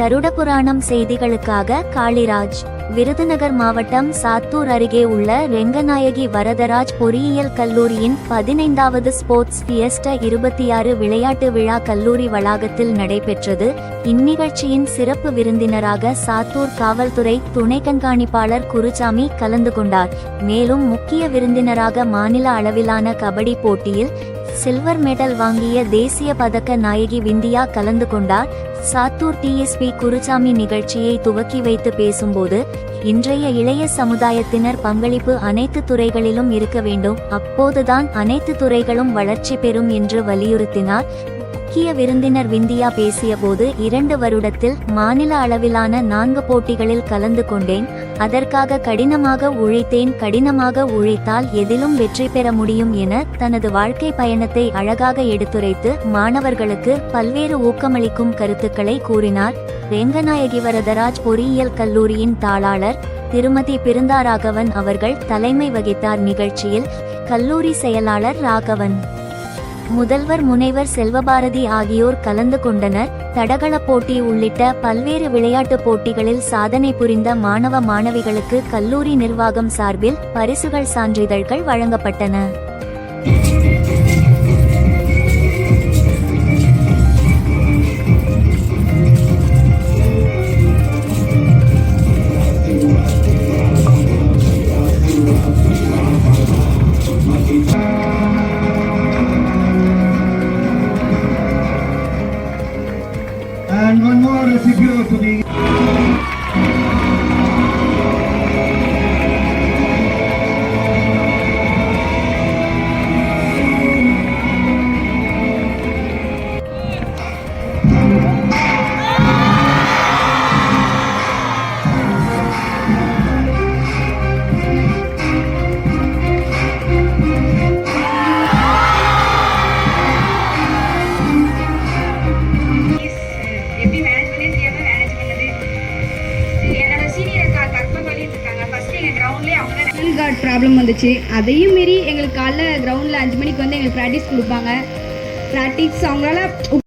கருடபுராணம் செய்திகளுக்காக காளிராஜ். விருதுநகர் மாவட்டம் சாத்தூர் அருகே உள்ள ரெங்கநாயகி வரதராஜ் பொறியியல் கல்லூரியின் 15வது ஸ்போர்ட்ஸ் ஃபியஸ்டா 26 விளையாட்டு விழா கல்லூரி வளாகத்தில் நடைபெற்றது. இந்நிகழ்ச்சியின் சிறப்பு விருந்தினராக சாத்தூர் காவல்துறை துணை கண்காணிப்பாளர் குருசாமி கலந்து கொண்டார். மேலும் முக்கிய விருந்தினராக மாநில அளவிலான கபடி போட்டியில் சில்வர் மெடல் வாங்கிய தேசிய பதக்க நாயகி விந்தியா கலந்து கொண்டார். சாத்தூர் டிஎஸ்பி குருசாமி நிகழ்ச்சியை துவக்கி வைத்து பேசும்போது, இன்றைய இளைய சமுதாயத்தினர் பங்களிப்பு அனைத்து துறைகளிலும் இருக்க வேண்டும், அப்போதுதான் அனைத்து துறைகளும் வளர்ச்சி பெறும் என்று வலியுறுத்தினார். முக்கிய விருந்தினர் விந்தியா பேசியபோது, 2 வருடத்தில் மாநில அளவிலான 4 போட்டிகளில் கலந்து கொண்டேன். அதற்காக கடினமாக உழைத்தேன். கடினமாக உழைத்தால் எதிலும் வெற்றி பெற முடியும் என தனது வாழ்க்கை பயணத்தை அழகாக எடுத்துரைத்து மாணவர்களுக்கு பல்வேறு ஊக்கமளிக்கும் கருத்துக்களை கூறினார். ரெங்கநாயகி வரதராஜ் பொறியியல் கல்லூரியின் தாளாளர் திருமதி பிருந்தாராகவன் அவர்கள் தலைமை வகித்தார். நிகழ்ச்சியில் கல்லூரி செயலாளர் ராகவன், முதல்வர் முனைவர் செல்வபாரதி ஆகியோர் கலந்து கொண்டனர். தடகள போட்டி உள்ளிட்ட பல்வேறு விளையாட்டு போட்டிகளில் சாதனை புரிந்த மாணவ மாணவிகளுக்கு கல்லூரி நிர்வாகம் சார்பில் பரிசுகள், சான்றிதழ்கள் வழங்கப்பட்டன. And one more recipient to be problem வந்துச்சு. அதையும் மீறி எங்களுக்கு காலைல கிரவுண்டில் 5 மணிக்கு வந்து எங்களுக்கு ப்ராக்டிஸ் கொடுப்பாங்க. ப்ராக்டிஸ் அவங்களால